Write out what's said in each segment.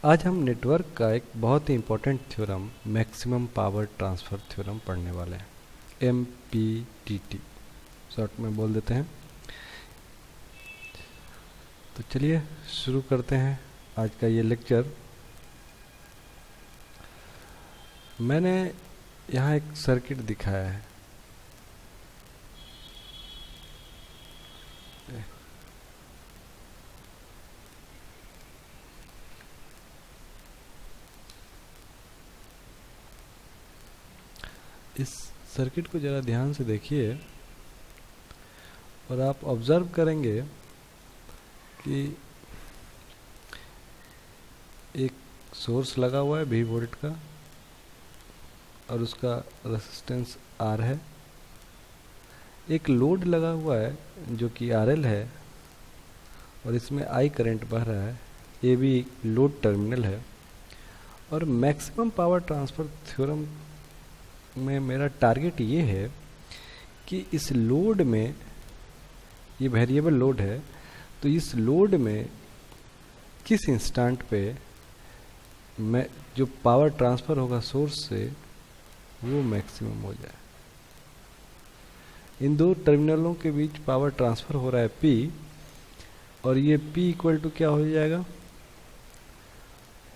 आज हम नेटवर्क का एक बहुत ही important theorem maximum power transfer theorem पढ़ने वाले हैं, MPTT शॉर्ट में बोल देते हैं। तो चलिए शुरू करते हैं आज का ये लेक्चर। मैंने यहाँ एक सर्किट दिखाया है। इस सर्किट को ज़रा ध्यान से देखिए और आप ऑब्ज़र्व करेंगे कि एक सोर्स लगा हुआ है 20 वोल्ट का और उसका रेजिस्टेंस R है। एक लोड लगा हुआ है जो कि RL है और इसमें I करंट बह रहा है। ये भी लोड टर्मिनल है। और मैक्सिमम पावर ट्रांसफ़र थ्योरम में मेरा टारगेट ये है कि इस लोड में, ये वेरिएबल लोड है, तो इस लोड में किस इंस्टेंट पे मैं जो पावर ट्रांसफ़र होगा सोर्स से वो मैक्सिमम हो जाए। इन दो टर्मिनलों के बीच पावर ट्रांसफ़र हो रहा है P, और ये P इक्वल टू क्या हो जाएगा,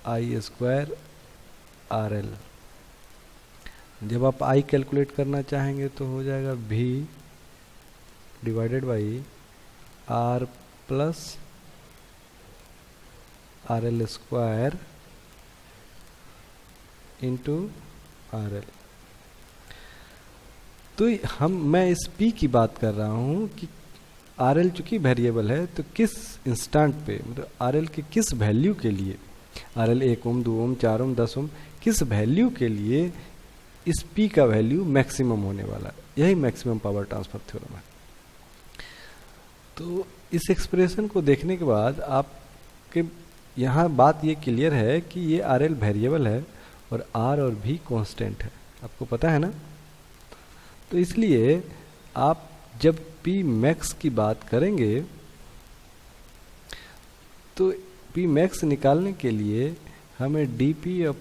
I² RL। जब आप I कैलकुलेट करना चाहेंगे तो हो जाएगा V divided by R plus RL² into RL। तो मैं इस P की बात कर रहा हूँ कि RL चूंकि वेरिएबल है, तो किस इंस्टेंट पे, मतलब RL के किस वैल्यू के लिए, RL 1 ओम 2 ओम 4 ओम 10 ओम, किस वैल्यू के लिए इस P का वैल्यू मैक्सिमम होने वाला है। यही मैक्सिमम पावर ट्रांसफ़र थ्योरम है। तो इस एक्सप्रेशन को देखने के बाद आपके यहाँ बात ये क्लियर है कि ये RL वेरिएबल है और R और V कांस्टेंट है। आपको पता है ना। तो इसलिए आप जब P मैक्स की बात करेंगे तो P मैक्स निकालने के लिए हमें dP/dRL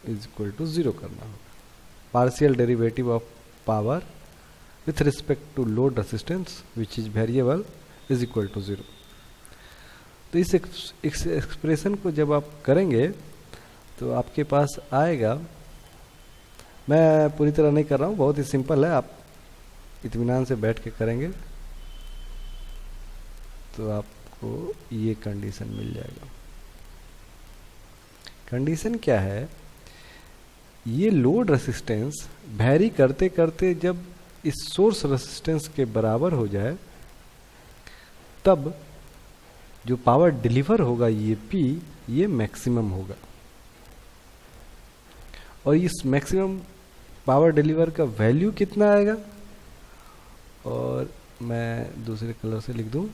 इज इक्वल टू 0 करना होगा। Partial derivative of power with respect to load resistance which is variable is equal to 0। तो इस एक्सप्रेशन को जब आप करेंगे तो आपके पास आएगा, मैं पूरी तरह नहीं कर रहा हूँ, बहुत ही सिंपल है, आप इत्मीनान से बैठ के करेंगे तो आपको ये कंडीशन मिल जाएगा। कंडीशन क्या है, ये लोड रेजिस्टेंस वैरी करते करते जब इस सोर्स रेजिस्टेंस के बराबर हो जाए तब जो पावर डिलीवर होगा ये P, ये मैक्सिमम होगा। और इस मैक्सिमम पावर डिलीवर का वैल्यू कितना आएगा, और मैं दूसरे कलर से लिख दूं,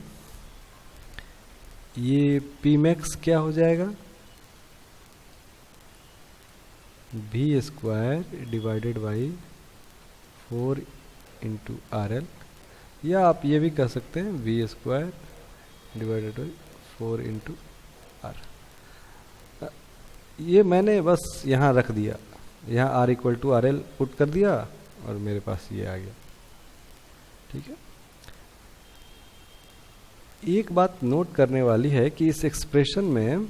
ये P मैक्स क्या हो जाएगा, V² divided by 4 into RL, या आप ये भी कह सकते हैं V² divided by 4 into R। ये मैंने बस यहाँ रख दिया, यहाँ R equal to RL put कर दिया और मेरे पास ये आ गया। ठीक है। एक बात नोट करने वाली है कि इस एक्सप्रेशन में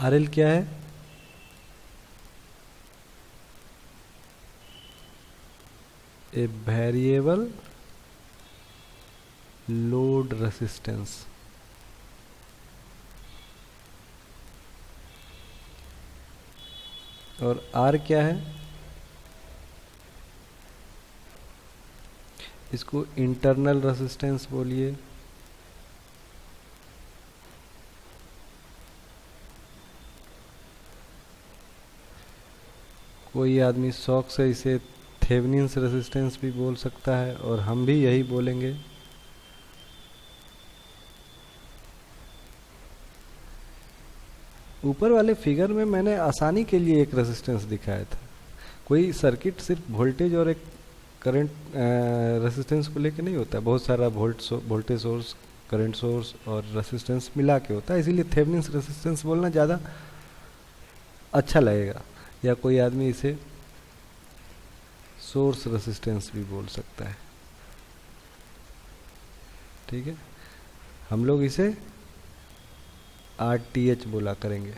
RL क्या है, ए वेरिएबल लोड रेजिस्टेंस। और R क्या है, इसको इंटरनल रेजिस्टेंस बोलिए। कोई आदमी शौक से इसे थेवेनिन्स रेजिस्टेंस भी बोल सकता है और हम भी यही बोलेंगे। ऊपर वाले फिगर में मैंने आसानी के लिए एक रेजिस्टेंस दिखाया था। कोई सर्किट सिर्फ वोल्टेज और एक करंट रेसिस्टेंस को लेके नहीं होता है, बहुत सारा वोल्टेज सोर्स, करंट सोर्स और रेसिस्टेंस मिला के होता है, इसीलिए थेवेनिन्स रेसिस्टेंस बोलना ज़्यादा अच्छा लगेगा। या कोई आदमी इसे सोर्स रेसिस्टेंस भी बोल सकता है, ठीक है। हम लोग इसे RTH बोला करेंगे,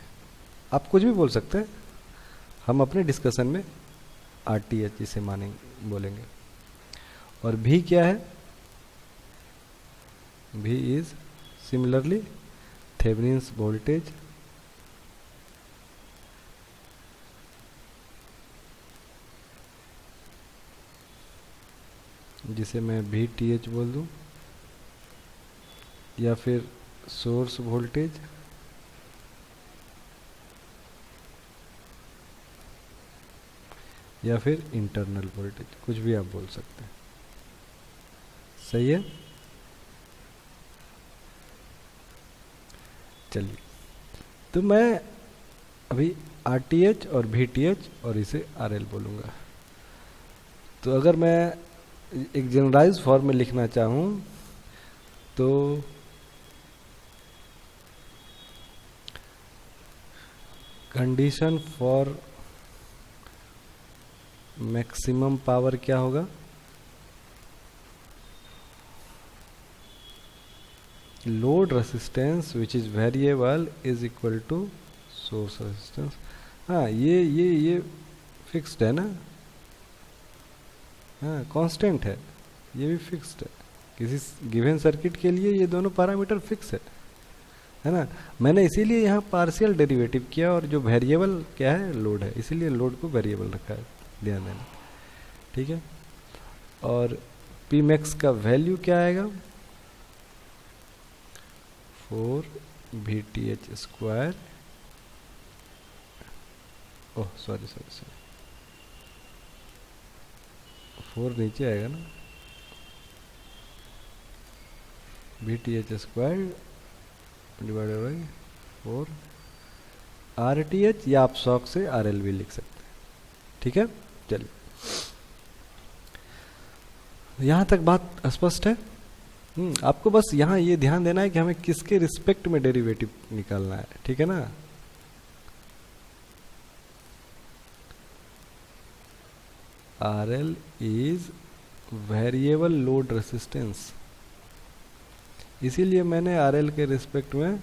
आप कुछ भी बोल सकते हैं, हम अपने डिस्कशन में RTH इसे मानेंगे, बोलेंगे। और V क्या है? V is similarly Thevenin's voltage जिसे मैं VTH बोल दूं, या फिर सोर्स वोल्टेज, या फिर इंटरनल वोल्टेज, कुछ भी आप बोल सकते हैं, सही है। चलिए, तो मैं अभी RTH और VTH और इसे RL बोलूँगा। तो अगर मैं एक जनरलाइज फॉर्म में लिखना चाहूँ तो कंडीशन फॉर मैक्सिमम पावर क्या होगा? Load resistance which is variable is equal to source resistance. हाँ, ये फिक्स्ड है ना, हाँ कांस्टेंट है, ये भी फिक्स्ड है। किसी गिवन सर्किट के लिए ये दोनों पैरामीटर फिक्स है ना। मैंने इसीलिए यहाँ पार्शियल डेरिवेटिव किया, और जो वेरिएबल क्या है? लोड है, इसीलिए लोड को वेरिएबल रखा है, ध्यान देना, ठीक है। और पी मैक्स का वैल्यू क्या आएगा? 4 VTH², ओह सॉरी 4 नीचे आएगा ना, VTH² डिवाइडेड बाई 4 RTH, या आप शौक से RL भी लिख सकते हैं, ठीक है। चलिए, यहाँ तक बात स्पष्ट है। आपको बस यहाँ ये ध्यान देना है कि हमें किसके रिस्पेक्ट में डेरिवेटिव निकालना है, ठीक है ना। RL is variable load resistance, इसीलिए मैंने RL के रिस्पेक्ट में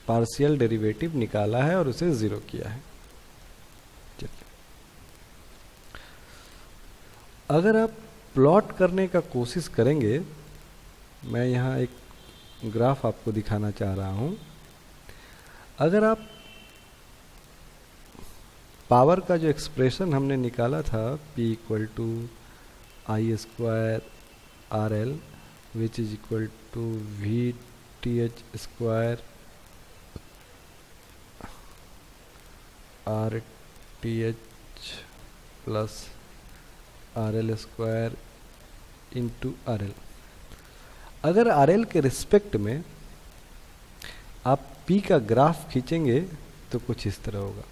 पार्शियल डेरिवेटिव निकाला है और उसे 0 किया है। अगर आप प्लॉट करने का कोशिश करेंगे, मैं यहाँ एक ग्राफ आपको दिखाना चाह रहा हूँ। अगर आप पावर का जो एक्सप्रेशन हमने निकाला था, P equal to I² RL which is equal to VTH² RTH plus RL² into RL। अगर RL के रिस्पेक्ट में आप P का ग्राफ खींचेंगे तो कुछ इस तरह होगा।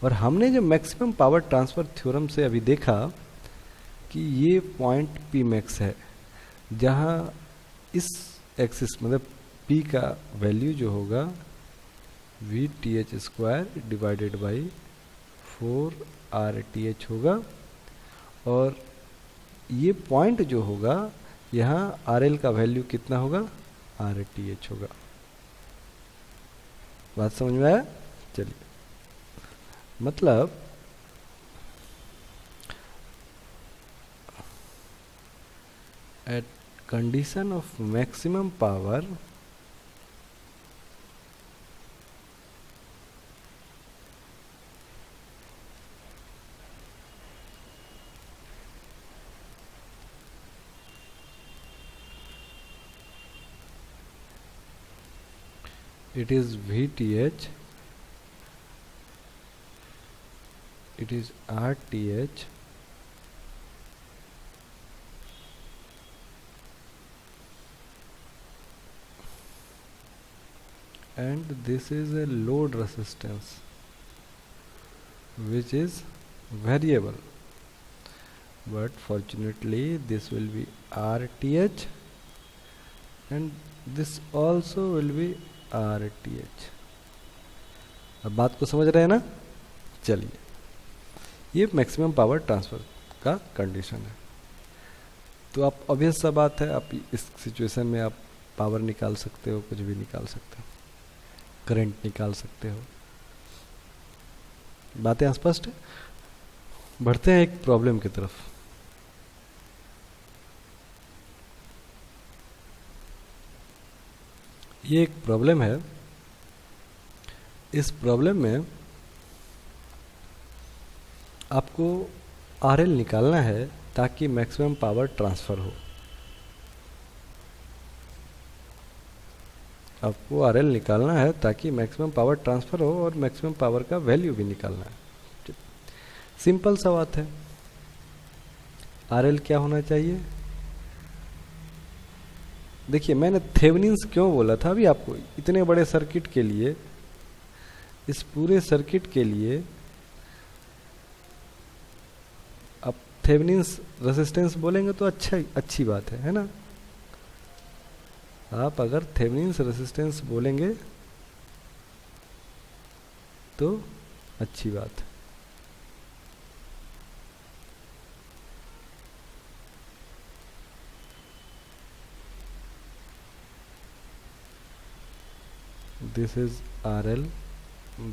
और हमने जो मैक्सिमम पावर ट्रांसफर थ्योरम से अभी देखा कि ये पॉइंट P मैक्स है, जहाँ इस एक्सिस मतलब P का वैल्यू जो होगा VTH² डिवाइडेड बाई 4 RTH होगा, और ये पॉइंट जो होगा यहाँ RL का वैल्यू कितना होगा? RTH होगा। बात समझ में आया? चलिए, मतलब at condition of maximum power, it is VTH, it is RTH, and this is a load resistance which is variable, but fortunately this will be RTH and this also will be RTH. अब बात को समझ रहे हैं ना? चलिए, ये maximum power transfer का कंडीशन है। तो आप ऑब्वियस सा बात है, आप इस सिचुएशन में आप पावर निकाल सकते हो, कुछ भी निकाल सकते हो, करंट निकाल सकते हो। बातें स्पष्ट है? बढ़ते हैं एक प्रॉब्लम की तरफ। ये एक प्रॉब्लम है। इस प्रॉब्लम में आपको आरएल निकालना है ताकि मैक्सिमम पावर ट्रांसफर हो। आपको आरएल निकालना है ताकि मैक्सिमम पावर ट्रांसफर हो और मैक्सिमम पावर का वैल्यू भी निकालना है। सिंपल सा बात है। आरएल क्या होना चाहिए? देखिए, मैंने थेवेनिन्स क्यों बोला था अभी आपको, इतने बड़े सर्किट के लिए, इस पूरे सर्किट के लिए आप थेवेनिन्स रेजिस्टेंस बोलेंगे तो अच्छी बात है ना? आप अगर थेवेनिन्स रेजिस्टेंस बोलेंगे तो अच्छी बात है। This is RL,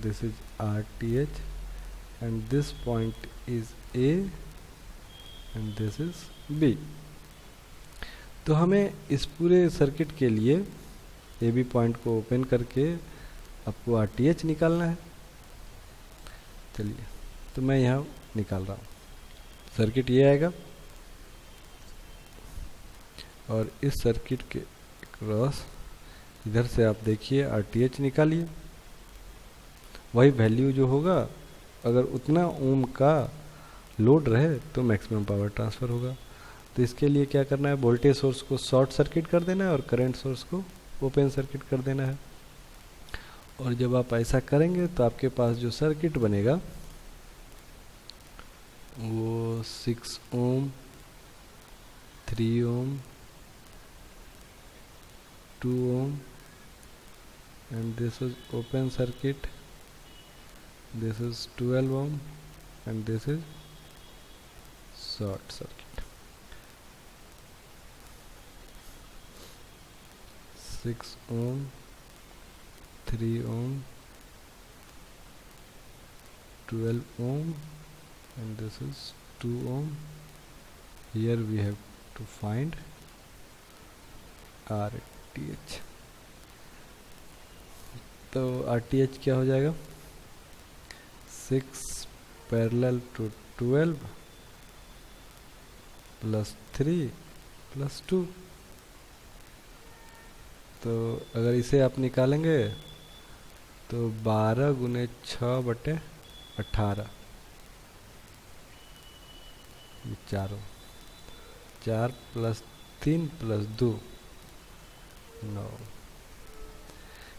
this is RTH, and this point is A and this is B. तो हमें इस पूरे सर्किट के लिए ए बी पॉइंट को ओपन करके आपको RTH निकालना है। चलिए, तो मैं यहाँ निकाल रहा हूँ। सर्किट ये आएगा और इस सर्किट के क्रॉस इधर से आप देखिए RTH निकालिए। वही वैल्यू जो होगा, अगर उतना ओम का लोड रहे तो मैक्सिमम पावर ट्रांसफ़र होगा। तो इसके लिए क्या करना है, वोल्टेज सोर्स को शॉर्ट सर्किट कर देना है और करंट सोर्स को ओपन सर्किट कर देना है। और जब आप ऐसा करेंगे तो आपके पास जो सर्किट बनेगा वो 6 ओम, 3 ओम, 2 ohm, and this is open circuit, this is 12 ohm and this is short circuit. 6 ohm, 3 ohm, 12 ohm and this is 2 ohm. Here we have to find RTH. तो RTH क्या हो जाएगा? 6 पैरेलल टू 12 प्लस 3 प्लस 2। तो अगर इसे आप निकालेंगे तो 12 गुने 6 बटे 18, ये चारों, 4 प्लस 3 प्लस 2 9।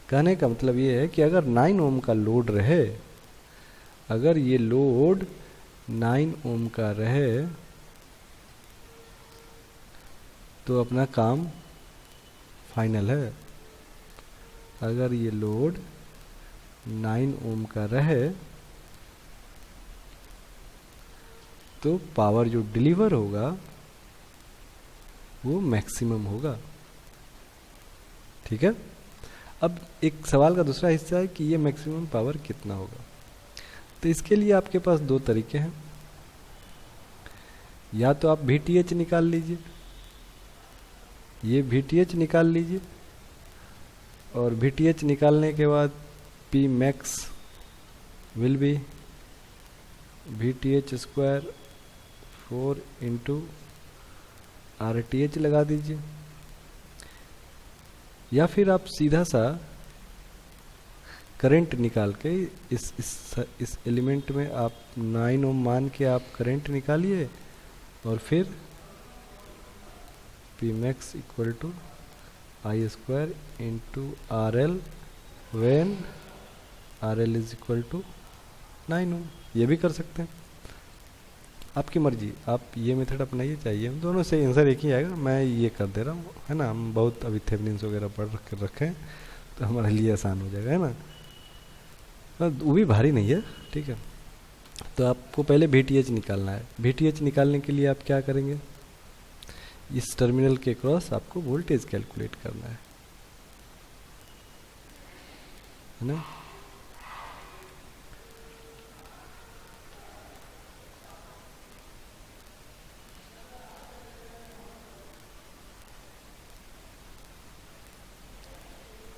कहने का मतलब ये है कि अगर 9 ओम का लोड रहे, अगर ये लोड 9 ओम का रहे तो अपना काम फाइनल है। अगर ये लोड 9 ओम का रहे तो पावर जो डिलीवर होगा वो मैक्सिमम होगा। ठीक है। अब एक सवाल का दूसरा हिस्सा है कि ये मैक्सिमम पावर कितना होगा। तो इसके लिए आपके पास दो तरीके हैं। या तो आप VTH निकाल लीजिए, ये VTH निकाल लीजिए और VTH निकालने के बाद P max will be VTH square 4 into RTH लगा दीजिए। या फिर आप सीधा सा करंट निकाल के इस एलिमेंट में आप 9 ओम मान के आप करंट निकालिए और फिर P max equal to I square into RL when RL is equal to 9 ohm. ये भी कर सकते हैं। आपकी मर्जी, आप ये मेथड अपनाइए, चाहिए दोनों से आंसर एक ही आएगा। मैं ये कर दे रहा हूँ, है ना, हम बहुत अभी थेवनिन्स वगैरह पढ़ रखे हैं तो हमारे लिए आसान हो जाएगा, है ना। वो भी भारी नहीं है, ठीक है। तो आपको पहले VTH निकालना है। VTH निकालने के लिए आप क्या करेंगे, इस टर्मिनल के क्रॉस आपको वोल्टेज कैलकुलेट करना है ना।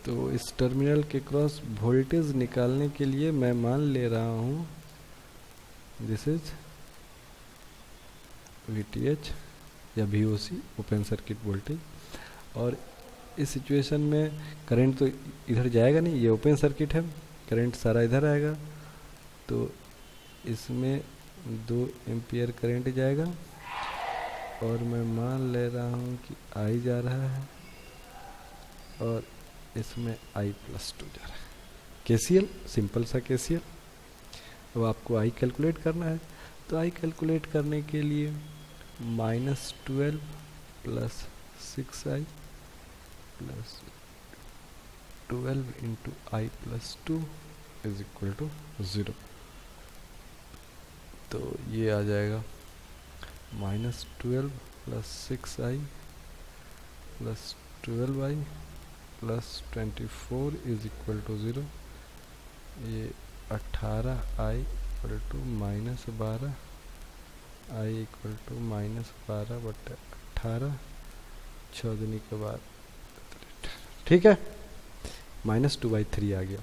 तो इस टर्मिनल के क्रॉस वोल्टेज निकालने के लिए मैं मान ले रहा हूँ दिस इज VTH या VOC, ओपन सर्किट वोल्टेज। और इस सिचुएशन में करंट तो इधर जाएगा नहीं, ये ओपन सर्किट है, करंट सारा इधर आएगा, तो इसमें 2 एम्पियर करंट जाएगा। और मैं मान ले रहा हूँ कि I जा रहा है और इसमें I+2 जा रहा है। KCL, सिंपल सा KCL। अब आपको I कैलकुलेट करना है, तो I कैलकुलेट करने के लिए -12 + 6I + 12 × I+2 = 0। तो ये आ जाएगा -12 + 6I + 12I + 24 = 0। ये 18I = -12, I = -12/18, 6 दूनी के बाद, ठीक है, -2/3 आ गया।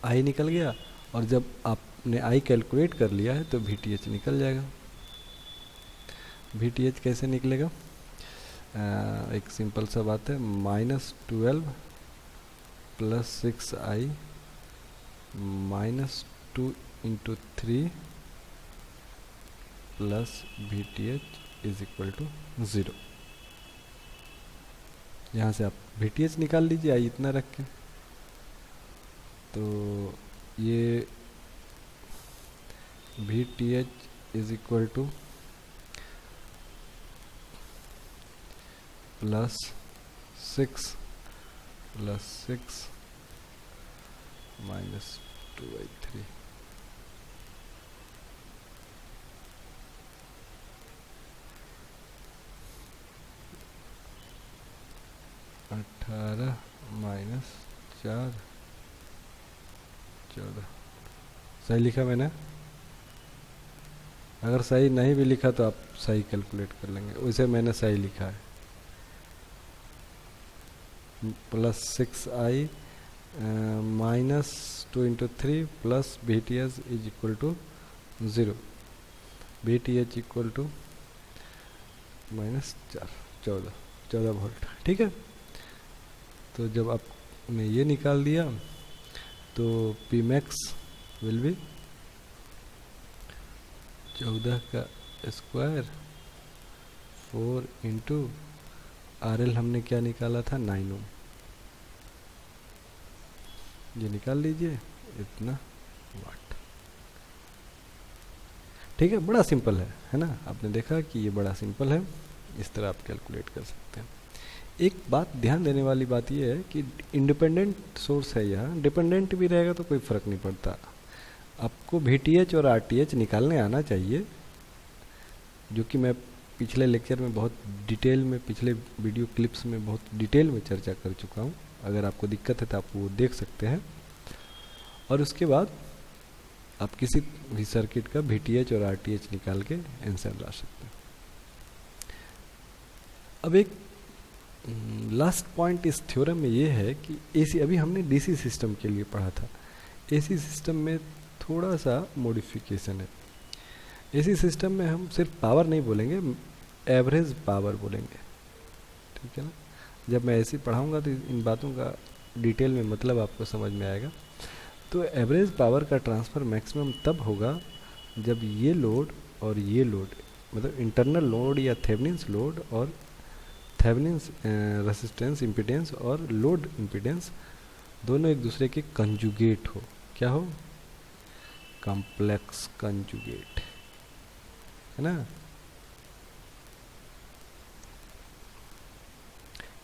I निकल गया, और जब आपने I कैलकुलेट कर लिया है तो VTH निकल जाएगा। VTH कैसे निकलेगा, एक सिंपल सा बात है, -12 + 6I -2 × 3 + VTH = 0। यहाँ से आप VTH निकाल लीजिए I इतना रख के। तो ये VTH = +6 + 6 -2/3। -18 - 4 14। सही लिखा मैंने? अगर सही नहीं भी लिखा तो आप सही कैलकुलेट कर लेंगे, वैसे मैंने सही लिखा है। +6I -2 × 3 + VTH = 0। VTH = -4 14 वोल्ट, ठीक है। तो जब आपने ये निकाल दिया तो Pmax विल बी 14 का स्क्वायर 4 × RL हमने क्या निकाला था, 9 ओम। ये निकाल लीजिए, इतना वाट, ठीक है। बड़ा सिंपल है ना, आपने देखा कि ये बड़ा सिंपल है, इस तरह आप कैलकुलेट कर सकते हैं। एक बात ध्यान देने वाली बात ये है कि इंडिपेंडेंट सोर्स है, यहाँ डिपेंडेंट भी रहेगा तो कोई फ़र्क नहीं पड़ता। आपको VTH और RTH निकालने आना चाहिए, जो कि मैं पिछले लेक्चर में बहुत डिटेल में, पिछले वीडियो क्लिप्स में बहुत डिटेल में चर्चा कर चुका हूँ। अगर आपको दिक्कत है तो आप वो देख सकते हैं। और उसके बाद आप किसी भी सर्किट का VTH और RTH निकाल के आंसर ला सकते हैं। अब एक लास्ट पॉइंट इस थ्योरम में ये है कि AC, अभी हमने DC सिस्टम के लिए पढ़ा था, AC सिस्टम में थोड़ा सा मॉडिफिकेशन है। AC सिस्टम में हम सिर्फ पावर नहीं बोलेंगे, एवरेज पावर बोलेंगे, ठीक है ना। जब मैं AC पढ़ाऊंगा तो इन बातों का डिटेल में मतलब आपको समझ में आएगा। तो एवरेज पावर का ट्रांसफ़र मैक्सिमम तब होगा जब ये लोड और ये लोड, मतलब इंटरनल लोड या थेवेनिन्स लोड और थेवेनिन्स रेसिस्टेंस इम्पीडेंस और लोड इम्पीडेंस दोनों एक दूसरे के कंजुगेट हो। क्या हो, कॉम्प्लेक्स कंजुगेट। है ना।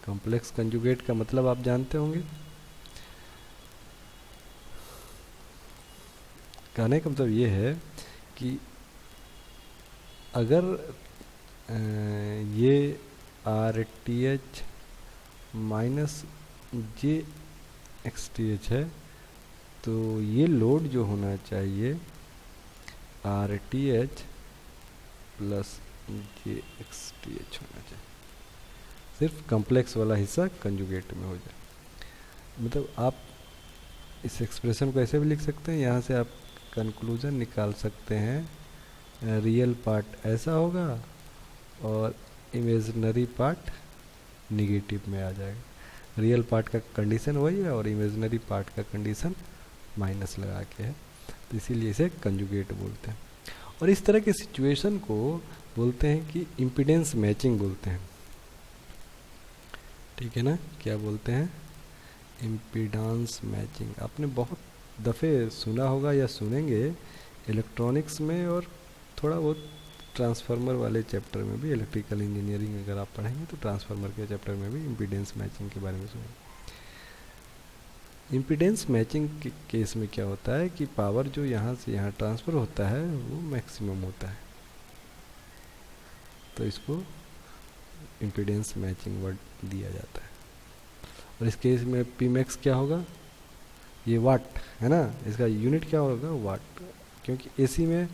कॉम्प्लेक्स कंजुगेट का मतलब आप जानते होंगे। कहने का मतलब ये है कि अगर ये are T H minus J x T H है, तो ये लोड जो होना चाहिए are T H plus J x T H होना चाहिए, सिर्फ कॉम्प्लेक्स वाला हिस्सा कंजुगेट में हो जाए। मतलब आप इस एक्सप्रेशन को ऐसे भी लिख सकते हैं, यहाँ से आप कंक्लूजन निकाल सकते हैं रियल पार्ट ऐसा होगा और इमेजिनरी पार्ट निगेटिव में आ जाएगा। रियल पार्ट का कंडीशन वही है और इमेजिनरी पार्ट का कंडीशन माइनस लगा के है, तो इसीलिए इसे कंजुगेट बोलते हैं। और इस तरह के सिचुएशन को बोलते हैं कि इम्पीडेंस मैचिंग बोलते हैं, ठीक है ना। क्या बोलते हैं? Impedance matching. आपने बहुत दफ़े सुना होगा या सुनेंगे इलेक्ट्रॉनिक्स में, और थोड़ा बहुत ट्रांसफार्मर वाले चैप्टर में भी, इलेक्ट्रिकल इंजीनियरिंग अगर आप पढ़ेंगे तो ट्रांसफार्मर के चैप्टर में भी इम्पीडेंस मैचिंग के बारे में सुनेंगे। इम्पीडेंस मैचिंग के केस में क्या होता है कि पावर जो यहाँ से यहाँ ट्रांसफ़र होता है वो मैक्सिमम होता है, तो इसको इम्पीडेंस मैचिंग वर्ड दिया जाता है। और इस केस में पी मैक्स क्या होगा? ये वाट है ना, इसका यूनिट क्या होगा? वाट, क्योंकि एसी में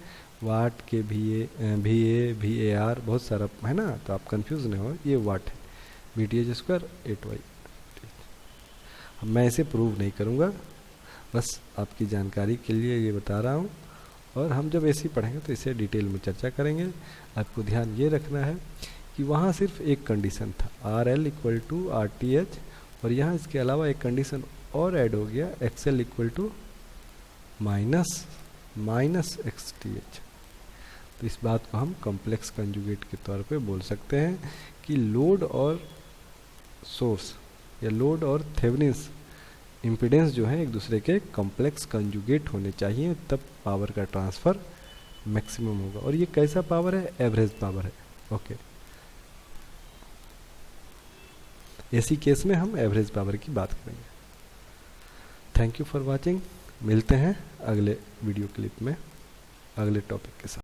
वाट के भी ए आर बहुत सारा है ना, तो आप कंफ्यूज नहीं हो, ये वाट है। V T H square 8 Y. मैं इसे प्रूव नहीं करूँगा, बस आपकी जानकारी के लिए ये बता रहा हूँ। और हम जब एसी पढ़ेंगे तो इसे डिटेल में चर्चा करेंगे। आपको ध्यान ये रखना है कि वहाँ सिर्फ एक कंडीशन था, R L equal to R T H, और यहाँ इसके अलावा एक कंडीशन और ऐड हो गया, X L equal to minus X T H. तो इस बात को हम कॉम्प्लेक्स कंजुगेट के तौर पे बोल सकते हैं कि लोड और सोर्स या लोड और थेवेनिन्स इम्पीडेंस जो है एक दूसरे के कॉम्प्लेक्स कंजुगेट होने चाहिए, तब पावर का ट्रांसफ़र मैक्सिमम होगा। और ये कैसा पावर है? एवरेज पावर है। ओके, ऐसी केस में हम एवरेज पावर की बात करेंगे। Thank you for watching. मिलते हैं अगले वीडियो क्लिप में अगले टॉपिक के साथ।